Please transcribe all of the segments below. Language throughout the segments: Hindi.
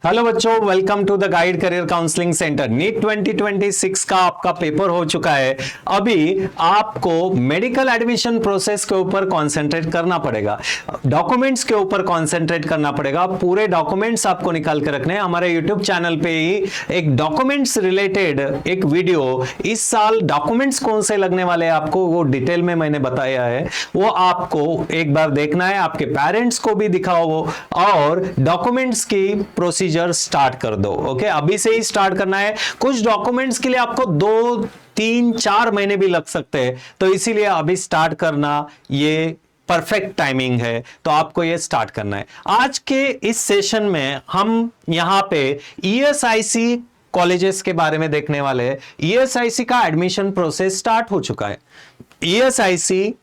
हेलो बच्चों, welcome to the guide career counselling centre. NEET 2026 का आपका पेपर हो चुका है। अभी आपको मेडिकल एडमिशन प्रोसेस के ऊपर कंसंट्रेट करना पड़ेगा, डॉक्यूमेंट्स के ऊपर कंसंट्रेट करना पड़ेगा। पूरे डॉक्यूमेंट्स आपको निकाल के रखने हैं। हमारे यूट्यूब चैनल पे ही एक डॉक्यूमेंट्स रिलेटेड एक वीडियो, इस साल डॉक्यूमेंट्स कौन से लगने वाले हैं आपको वो डिटेल में मैंने बताया है, वो आपको एक बार देखना है, आपके पेरेंट्स को भी दिखाओ वो, और डॉक्यूमेंट्स की प्रोसीजर स्टार्ट कर दो। ओके, अभी से ही स्टार्ट करना है। कुछ डॉक्यूमेंट्स के लिए आपको 2, 3, 4 महीने भी लग सकते हैं, तो इसीलिए अभी स्टार्ट करना ये परफेक्ट टाइमिंग है, तो आपको ये स्टार्ट करना है। आज के इस सेशन में हम यहां पे ईएसआईसी कॉलेजेस के बारे में देखने वाले हैं। ईएसआईसी का एडमिशन प्रोसेस स्टार्ट हो चुका है। ESIC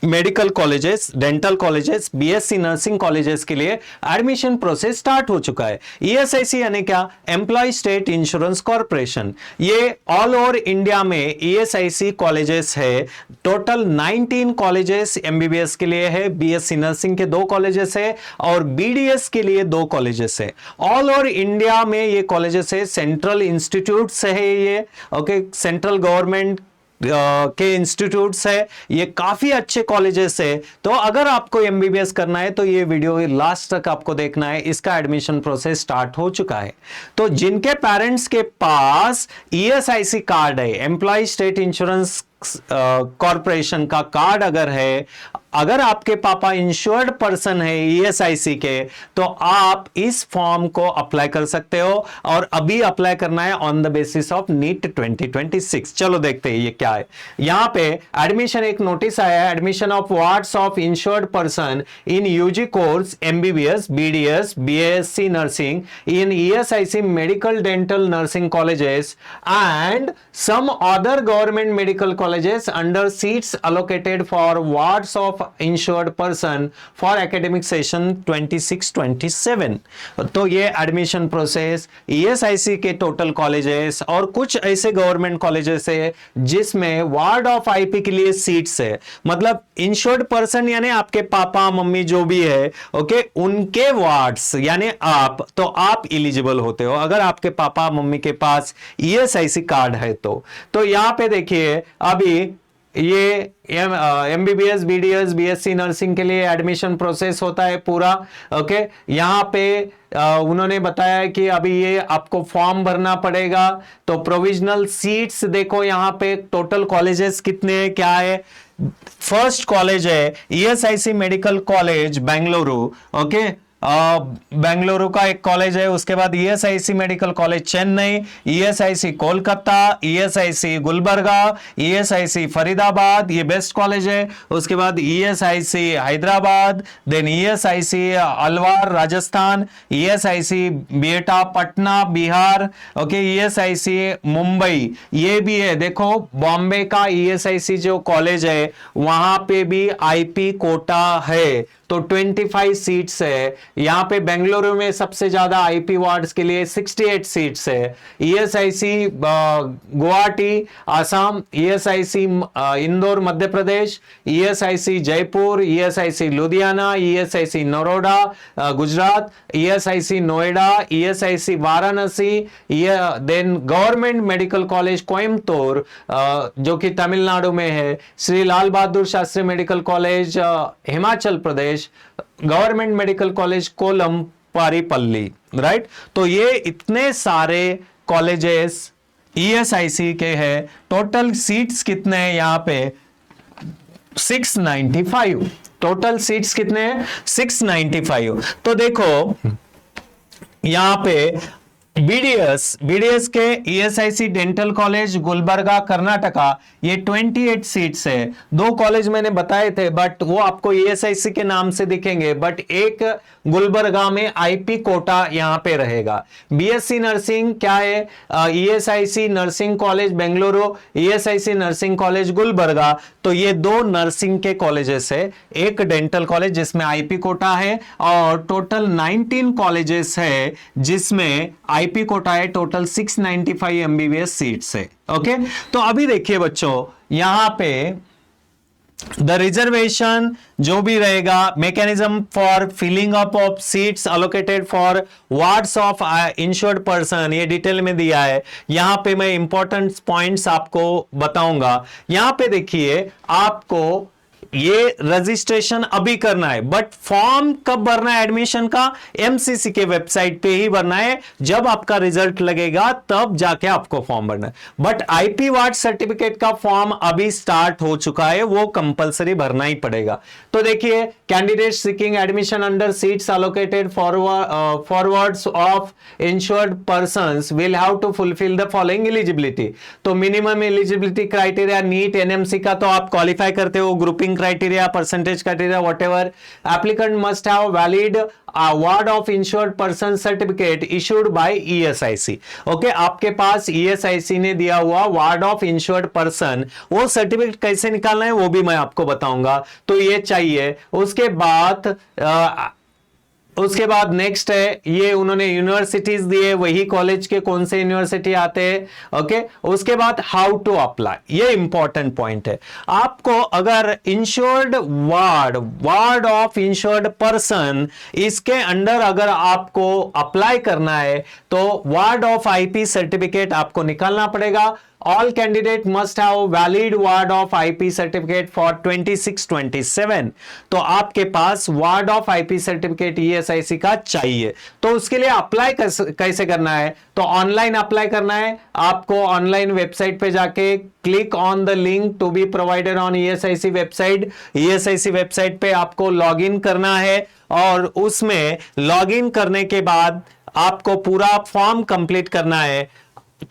medical colleges, dental colleges, BSc nursing colleges के लिए एडमिशन प्रोसेस स्टार्ट हो चुका है। ईएसआईसी यानी क्या? Employ state insurance corporation. ये ऑल ओवर इंडिया में ईएसआईसी कॉलेजेस है। टोटल 19 कॉलेजेस एमबीबीएस के लिए है, बीएससी नर्सिंग के 2 कॉलेजेस है और बीडीएस के लिए 2 कॉलेजेस है। ऑल ओवर इंडिया में ये कॉलेजेस है, सेंट्रल इंस्टीट्यूट्स है ये। ओके, सेंट्रल गवर्नमेंट के इंस्टीट्यूट्स है, ये काफी अच्छे कॉलेजेस है। तो अगर आपको एमबीबीएस करना है तो ये वीडियो लास्ट तक आपको देखना है। इसका एडमिशन प्रोसेस स्टार्ट हो चुका है। तो जिनके पेरेंट्स के पास ईएसआईसी कार्ड है, एम्प्लॉय स्टेट इंश्योरेंस कॉर्पोरेशन का कार्ड अगर है, अगर आपके पापा इंश्योर्ड पर्सन है ईएसआईसी के, तो आप इस फॉर्म को अप्लाई कर सकते हो और अभी अप्लाई करना है on the basis of NEET 2026। चलो देखते हैं ये क्या है। यहां पे एडमिशन एक नोटिस आया है, admission of wards of insured person in UG course MBBS, BDS, BSc nursing in ESIC medical dental nursing colleges and some other government medical colleges under seats allocated for wards of insured person for academic session 26-27। तो ये एडमिशन प्रोसेस ईएसआईसी के टोटल कॉलेजेस और कुछ ऐसे गवर्नमेंट कॉलेजेस है जिसमें वार्ड ऑफ आईपी के लिए सीट्स है। मतलब इंश्योर्ड पर्सन यानी आपके पापा मम्मी जो भी है, ओके, उनके वार्ड्स यानी आप, तो आप एलिजिबल होते हो अगर आपके पापा मम्मी के पास ईएसआईसी कार्ड है तो यहां पे देखिए अभी ये एमबीबीएस, बीडीएस, बीएससी नर्सिंग के लिए एडमिशन प्रोसेस होता है पूरा। ओके, यहां पे उन्होंने बताया कि अभी ये आपको फॉर्म भरना पड़ेगा। तो प्रोविजनल सीट्स देखो यहां पे टोटल कॉलेजेस कितने हैं, क्या है। फर्स्ट कॉलेज है ESIC medical college Bengaluru. Okay, Bengaluru का एक कॉलेज है। उसके बाद ESIC medical college Chennai, ESIC Kolkata, ESIC Gulbarga, ESIC Faridabad, ये बेस्ट कॉलेज है। उसके बाद ESIC Hyderabad, then ESIC Alwar Rajasthan, ESIC Bihta Patna Bihar, okay, ESIC Mumbai ये भी है। देखो बॉम्बे का ईएसआईसी जो कॉलेज है वहां पे भी आईपी कोटा है, तो 25 सीट्स है। यहां पे बेंगलुरु में सबसे ज्यादा आईपी वार्ड्स के लिए 68 सीट्स है। ESIC Guwahati Assam, ESIC Indore Madhya Pradesh, ESIC Jaipur, ESIC Ludhiana, ESIC Naroda Gujarat, ESIC Noida, ESIC Varanasi, then government medical college Coimbatore जो कि तमिलनाडु में है, Shri Lal Bahadur Shastri medical college Himachal Pradesh, government medical college Kollam Paripally, right. तो ये इतने सारे कॉलेजेस ईएसआईसी के हैं। टोटल सीट्स कितने हैं यहां पे? 695। टोटल सीट्स कितने हैं? 695। तो देखो यहां पे बीडीएस के ESIC dental college Gulbarga Karnataka, ये 28 सीट्स है। 2 कॉलेज मैंने बताए थे बट वो आपको ईएसआईसी के नाम से दिखेंगे, बट एक गुलबर्गा में आईपी कोटा यहां पे रहेगा। बीएससी नर्सिंग क्या है? ESIC nursing college Bengaluru, ESIC nursing college Gulbarga. तो ये 2 नर्सिंग के कॉलेजेस है, एक डेंटल कॉलेज जिसमें आईपी कोटा है, और टोटल 19 कॉलेजेस है जिसमें आईपी कोटा है। टोटल 695 एमबीबीएस सीट्स है। ओके, तो अभी देखिए बच्चों यहां पे द रिजर्वेशन जो भी रहेगा, mechanism for filling up of seats allocated for wards of insured person, ये डिटेल में दिया है। यहां पे मैं इंपॉर्टेंट पॉइंट्स आपको बताऊंगा। यहां पे देखिए, आपको ये रजिस्ट्रेशन अभी करना है, बट फॉर्म कब भरना है एडमिशन का? एमसीसी के वेबसाइट पे ही भरना है। जब आपका रिजल्ट लगेगा तब जाके आपको फॉर्म भरना है। बट आईपी वार्ड सर्टिफिकेट का फॉर्म अभी स्टार्ट हो चुका है, वो कंपलसरी भरना ही पड़ेगा। तो देखिए, candidate seeking admission under seats allotted for wards of insured persons will have to fulfil the following eligibility. तो minimum eligibility criteria NEET NMC का तो आप क्वालिफाई करते हो, grouping criteria, percentage criteria, whatever. Applicant must have valid award of insured person certificate issued by ESIC. Okay, आपके पास ESIC ने दिया हुआ वार्ड ऑफ इंश्योर्ड पर्सन, वो सर्टिफिकेट कैसे निकालना है वो भी मैं आपको बताऊंगा। तो ये चाहिए। उसके बाद नेक्स्ट है, ये उन्होंने यूनिवर्सिटीज दिए, वही कॉलेज के कौन से यूनिवर्सिटी आते हैं। ओके, उसके बाद हाउ टू अप्लाई, ये इंपॉर्टेंट पॉइंट है। आपको अगर insured ward of insured person, इसके अंडर अगर आपको अप्लाई करना है तो वार्ड ऑफ आईपी सर्टिफिकेट आपको निकालना पड़ेगा। All candidate must have valid ward of IP certificate for 26-27। तो आपके पास ward of IP certificate ESIC का चाहिए। तो उसके लिए अप्लाई कैसे करना है? तो ऑनलाइन अप्लाई करना है। आपको ऑनलाइन वेबसाइट पे जाके click on the link to be provided on ESIC website. ESIC website पे आपको लॉग इन करना है, और उसमें लॉग इन करने के बाद आपको पूरा फॉर्म कंप्लीट करना है।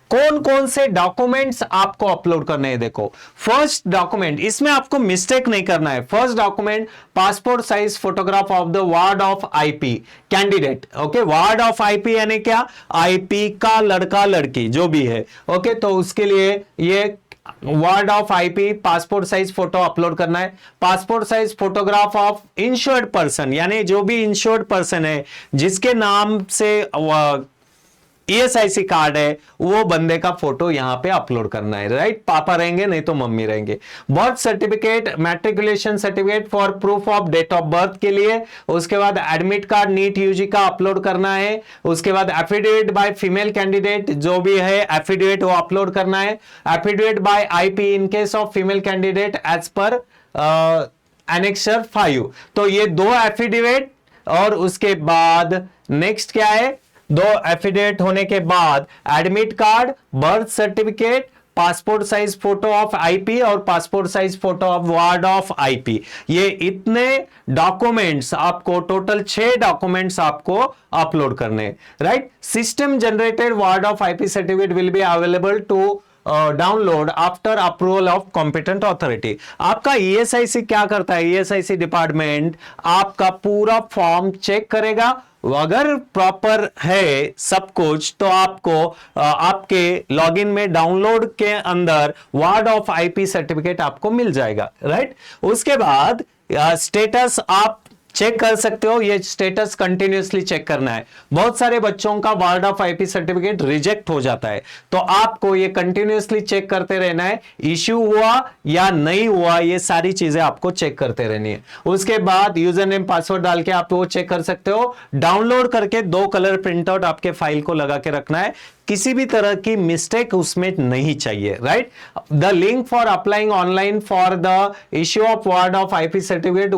कौन कौन से डॉक्यूमेंट्स आपको अपलोड करने हैं? देखो, फर्स्ट डॉक्यूमेंट, इसमें आपको मिस्टेक नहीं करना है। First document, passport size photograph of the ward of IP candidate. Okay, ward of IP यानी क्या? आईपी का लड़का लड़की जो भी है। ओके, तो उसके लिए ये ward of IP passport size photo upload करना है। Passport size photograph of insured person, यानी जो भी इंश्योर्ड पर्सन है जिसके नाम से ESIC कार्ड है, वो बंदे का फोटो यहां पे अपलोड करना है। राइट, पापा रहेंगे नहीं तो मम्मी रहेंगे। Birth certificate, matriculation certificate for proof of date of birth के लिए। उसके बाद एडमिट कार्ड नीट यूजी का अपलोड करना है। उसके बाद एफिडेविट बाय फीमेल कैंडिडेट जो भी है, एफिडेविट वो अपलोड करना है। Affidavit by IP in case of female candidate as per annexure 5। तो ये 2 एफिडेविट, और उसके बाद नेक्स्ट क्या है? 2 एफिडेविट होने के बाद admit card, birth certificate, passport size photo of IP और passport size photo of ward of IP. ये इतने डॉक्यूमेंट्स आपको, टोटल 6 डॉक्यूमेंट्स आपको अपलोड करने। Right, system generated ward of IP certificate will be available to download after approval of competent authority. आपका ESIC क्या करता है? ESIC डिपार्टमेंट आपका पूरा फॉर्म चेक करेगा, अगर प्रॉपर है सब कुछ तो आपको आपके लॉगिन में डाउनलोड के अंदर वार्ड ऑफ आईपी सर्टिफिकेट आपको मिल जाएगा। राइट, उसके बाद स्टेटस आप चेक कर सकते हो। ये स्टेटस कंटिन्यूअसली चेक करना है। बहुत सारे बच्चों का ward of IP certificate reject हो जाता है, तो आपको ये कंटिन्यूअसली चेक करते रहना है, इश्यू हुआ या नहीं हुआ, ये सारी चीजें आपको चेक करते रहनी है। उसके बाद यूजर नेम पासवर्ड डाल के आप वो चेक कर सकते हो। डाउनलोड करके 2 कलर प्रिंटआउट आपके फाइल को लगा के रखना है, किसी भी तरह की मिस्टेक उसमें नहीं चाहिए। Right, the link for applying online for the issue of ward of IP certificate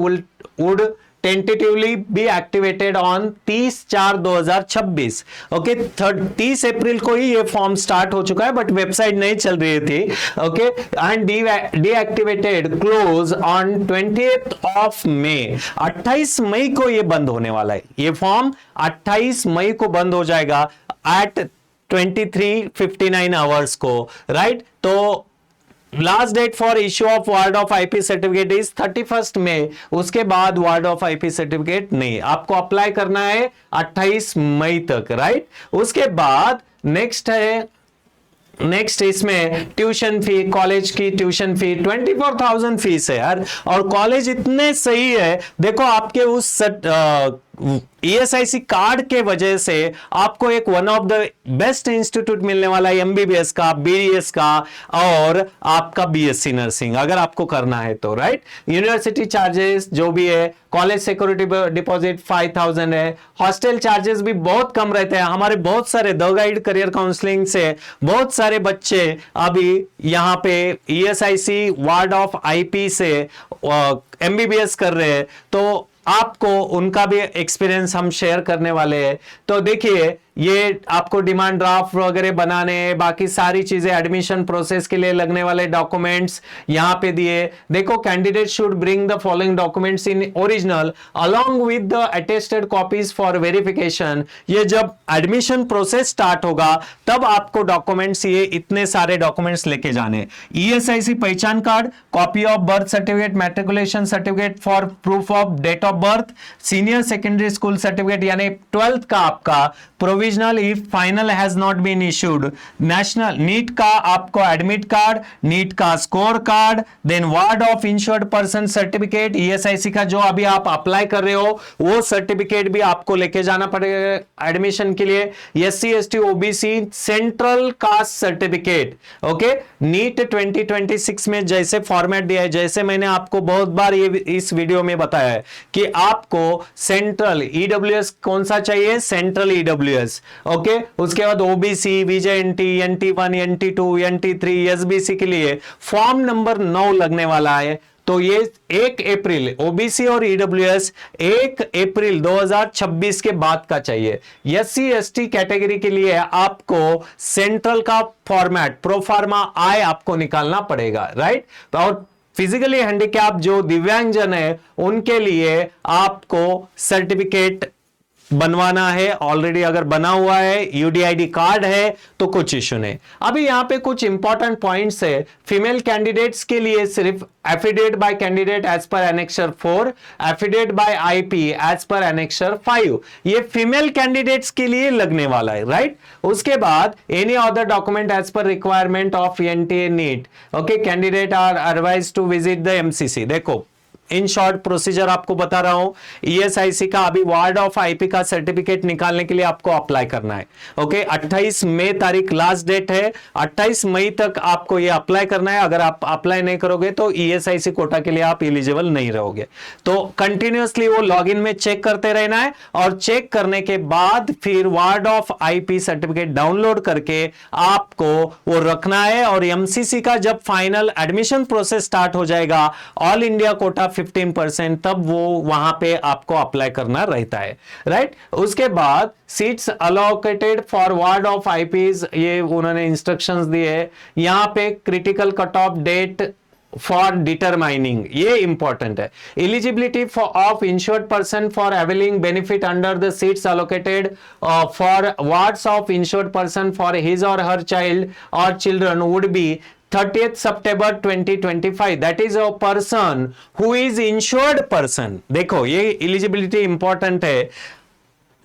would tentatively be activated on 30/4/2026। Okay, 30 अप्रैल को ही ये फॉर्म स्टार्ट हो चुका है, बट वेबसाइट नहीं चल रही थी। Okay, and deactivated close on 20th May। 28 मई को ये बंद होने वाला है। ये फॉर्म 28 मई को बंद हो जाएगा एट 23:59 आवर्स को। राइट, तो last date for issue of ward of IP certificate is 31 मई। उसके बाद वार्ड ऑफ आईपी सर्टिफिकेट नहीं, आपको अप्लाई करना है 28 मई तक। राइट, उसके बाद नेक्स्ट इसमें ट्यूशन फी, कॉलेज की ट्यूशन फी 24,000 फीस है यार, और कॉलेज इतने सही है। देखो, आपके उस ESIC कार्ड के वजह से आपको एक one of the best institute मिलने वाला है, MBBS का, BDS का और आपका BSc नर्सिंग अगर आपको करना है तो, राइट। यूनिवर्सिटी चार्जेस जो भी है, कॉलेज सिक्योरिटी डिपॉजिट 5000 है, हॉस्टल चार्जेस भी बहुत कम रहते हैं। हमारे बहुत सारे द गाइड करियर काउंसलिंग से बहुत सारे बच्चे अभी यहाँ पे ESIC वार्ड ऑफ IP से MBBS कर रहे हैं, तो आपको उनका भी एक्सपीरियंस हम शेयर करने वाले हैं। तो देखिए, ये आपको डिमांड ड्राफ्ट वगैरह बनाने, बाकी सारी चीजें एडमिशन प्रोसेस के लिए लगने वाले डॉक्यूमेंट्स यहां पे दिए। देखो, candidate should bring the following documents in original along with the attested copies for verification. ये जब एडमिशन प्रोसेस स्टार्ट होगा तब आपको डॉक्यूमेंट्स, ये इतने सारे डॉक्यूमेंट्स लेके जाने। ESIC पहचान card, copy of birth certificate, matriculation certificate for proof of date of birth, senior secondary school certificate यानी 12th का आपका provisional if final has not been issued, national NEET का आपको एडमिट कार्ड, नीट का score card, then ward of insured person certificate, ESIC का जो अभी आप अप्लाई कर रहे हो वो सर्टिफिकेट भी आपको लेके जाना पड़ेगा एडमिशन के लिए। SC ST OBC central caste certificate, okay. NEET 2026 में जैसे फॉर्मेट दिया है, जैसे मैंने आपको बहुत बार ये इस वीडियो में बताया है कि आपको सेंट्रल EWS कौन सा चाहिए, सेंट्रल EWS, ओके। उसके बाद OBC, VJNT, NT1, NT2, NT3, SBC के लिए फॉर्म नंबर 9 लगने वाला है। तो ये 1 अप्रैल OBC और EWS 1 अप्रैल 2026 के बाद का चाहिए। SC ST कैटेगरी के लिए आपको सेंट्रल का फॉर्मेट प्रोफार्मा I आपको निकालना पड़ेगा, राइट। और फिजिकली हैंडीकैप जो दिव्यांगजन है उनके लिए आपको सर्टिफिकेट बनवाना है। ऑलरेडी अगर बना हुआ है, UDID कार्ड है तो कुछ इश्यू नहीं। अभी यहां पे कुछ इंपॉर्टेंट पॉइंट्स है। फीमेल कैंडिडेट्स के लिए सिर्फ affidavit by candidate as per annexure 4, affidavit by IP as per annexure 5, ये फीमेल कैंडिडेट्स के लिए लगने वाला है, राइट। उसके बाद any other document as per requirement of NTA NEET, okay. Candidate are advised to visit the MCC। देखो, इन शॉर्ट प्रोसीजर आपको बता रहा हूं। ESIC का अभी वार्ड ऑफ IP का सर्टिफिकेट निकालने के लिए आपको अप्लाई करना है, ओके। 28 मई तारीख लास्ट डेट है। 28 मई तक आपको ये अप्लाई करना है। अगर आप अप्लाई नहीं करोगे तो ESIC कोटा के लिए आप एलिजिबल नहीं रहोगे। तो कंटिन्यूअसली वो लॉगिन में चेक करते रहना है और चेक करने के बाद फिर ward of IP certificate download करके आपको वो रखना है। और MCC का जब फाइनल एडमिशन प्रोसेस स्टार्ट हो जाएगा, ऑल इंडिया कोटा 15%, तब वो वहां पे आपको अप्लाई करना रहता है, राइट। उसके बाद seats allocated for ward of IPs, ये उन्होंने इंस्ट्रक्शंस दिए। यहां पे critical cut off date for determining, ये इंपॉर्टेंट है। Eligibility of insured person for availing benefit under the seats allocated for wards of insured person for his or her child or children would be 30th September 2025, that is a person who is insured person। देखो, ये एलिजिबिलिटी इंपॉर्टेंट है।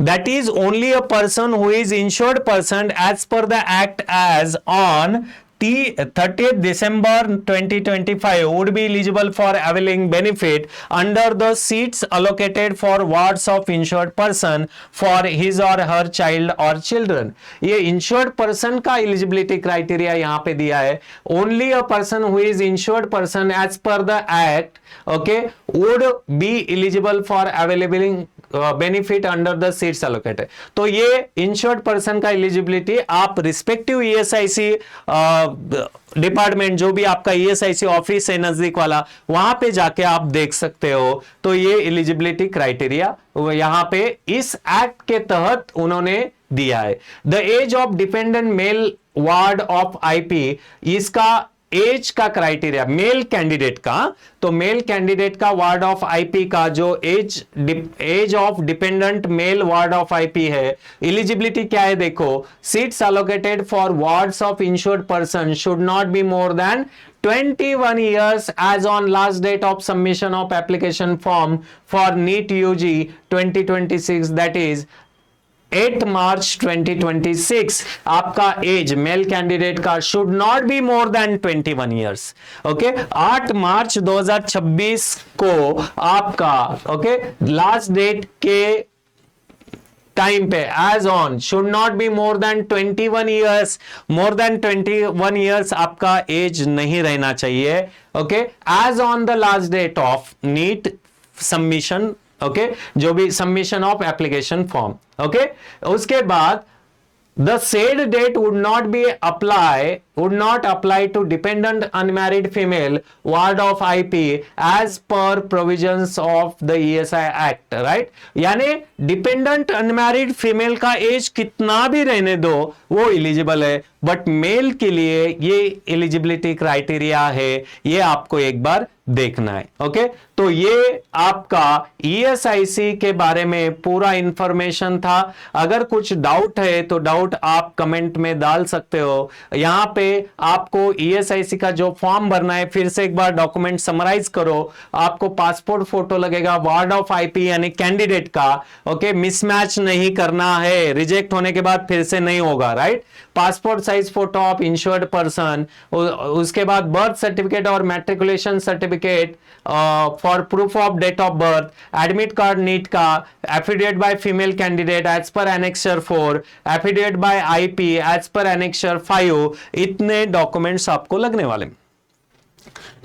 That is only a person who is insured person as per the act as on 30th December 2025 would be eligible for availing benefit under the seats allocated for wards of insured person for his or her child or children। ये insured person का eligibility criteria यहाँ पे दिया है। Only a person who is insured person as per the act, okay, would be eligible for availing benefit under the seats allocated. तो ये इंश्योर्ड पर्सन का एलिजिबिलिटी आप रिस्पेक्टिव ESIC डिपार्टमेंट, जो भी आपका ESIC ऑफिस है नजदीक वाला, वहां पे जाके आप देख सकते हो। तो ये एलिजिबिलिटी क्राइटेरिया यहां पे इस एक्ट के तहत उन्होंने दिया है। The age of dependent male ward of IP, इसका एज का क्राइटेरिया मेल कैंडिडेट का, तो मेल कैंडिडेट का वार्ड ऑफ IP का जो age of dependent male ward of IP है, एलिजिबिलिटी क्या है देखो। Seats allocated for wards of insured person should not be more than 21 years as on last date of submission of application form for NEET UG 2026, that is 8 March 2026। आपका एज मेल कैंडिडेट का should not be more than 21 years, okay. 8 मार्च 2026 को आपका, ओके, लास्ट डेट के टाइम पे age on should not be more than 21 years, more than 21 years आपका एज नहीं रहना चाहिए। Okay, age on the last date of NEET submission, okay, जो भी submission of application form, okay. उसके बाद the said date would not apply to dependent unmarried female ward of IP as per provisions of the ESI Act, right? यानी डिपेंडेंट अनमैरिड फीमेल का एज कितना भी रहने दो वो एलिजिबल है, बट मेल के लिए ये एलिजिबिलिटी क्राइटेरिया है, ये आपको एक बार देखना है। ओके, तो ये आपका ESIC के बारे में पूरा इंफॉर्मेशन था। अगर कुछ डाउट है तो डाउट आप कमेंट में डाल सकते हो। यहां पे आपको ESIC का जो फॉर्म भरना है, फिर से एक बार डॉक्यूमेंट समराइज करो। आपको पासपोर्ट फोटो लगेगा, वार्ड ऑफ IP यानी कैंडिडेट का, ओके, मिसमैच नहीं करना है, रिजेक्ट होने के बाद फिर से नहीं होगा, right. Passport size photo of insured person, उसके बाद बर्थ सर्टिफिकेट और matriculation certificate for proof of date of birth, admit card NEET का, affidavit by female candidate as per annexure 4, affidavit by IP as per annexure 5, इतने डॉक्यूमेंट्स आपको लगने वाले।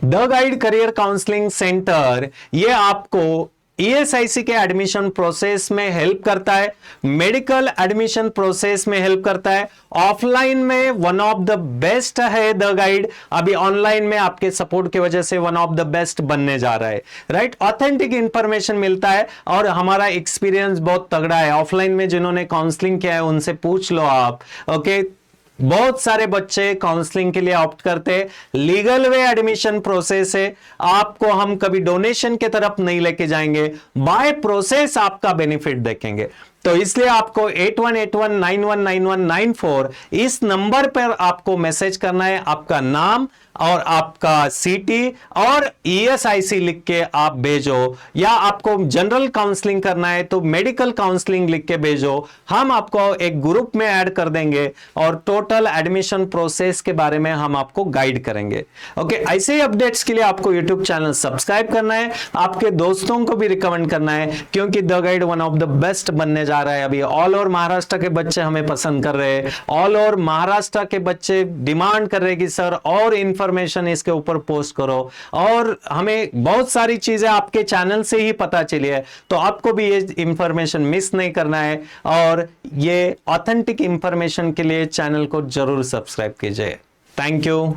The guide career counselling centre ये आपको ESIC के एडमिशन प्रोसेस में हेल्प करता है, मेडिकल एडमिशन प्रोसेस में हेल्प करता है। ऑफलाइन में वन ऑफ द बेस्ट है द गाइड, अभी ऑनलाइन में आपके सपोर्ट की वजह से वन ऑफ द बेस्ट बनने जा रहा है, राइट। ऑथेंटिक इंफॉर्मेशन मिलता है और हमारा एक्सपीरियंस बहुत तगड़ा है। ऑफलाइन में जिन्होंने काउंसलिंग किया है उनसे पूछ लो आप, ओके। बहुत सारे बच्चे काउंसलिंग के लिए ऑप्ट करते हैं, लीगल वे एडमिशन प्रोसेस है, आपको हम कभी डोनेशन के तरफ नहीं लेके जाएंगे, बाय प्रोसेस आपका बेनिफिट देखेंगे। तो इसलिए आपको 8181919194 इस नंबर पर आपको मैसेज करना है, आपका नाम और आपका सिटी और ESIC लिख के आप भेजो, या आपको जनरल काउंसलिंग करना है तो मेडिकल काउंसलिंग लिख के भेजो। हम आपको एक ग्रुप में ऐड कर देंगे और टोटल एडमिशन प्रोसेस के बारे में हम आपको गाइड करेंगे। ओके, ऐसे ही अपडेट्स के लिए आपको यूट्यूब चैनल सब्सक्राइब करना है, आपके दोस्तों को भी रिकमेंड करना है, क्योंकि the guide one of the best बनने जा रहा है। अभी ऑल ओवर महाराष्ट्र के बच्चे हमें पसंद कर रहे हैं, ऑल ओवर महाराष्ट्र के बच्चे डिमांड कर रहे हैं कि सर और इंफॉर्मेशन इसके ऊपर पोस्ट करो, और हमें बहुत सारी चीजें आपके चैनल से ही पता चली है, तो आपको भी ये इंफॉर्मेशन मिस नहीं करना है। और ये ऑथेंटिक इंफॉर्मेशन के लिए चैनल को जरूर सब्सक्राइब कीजिए। Thank you.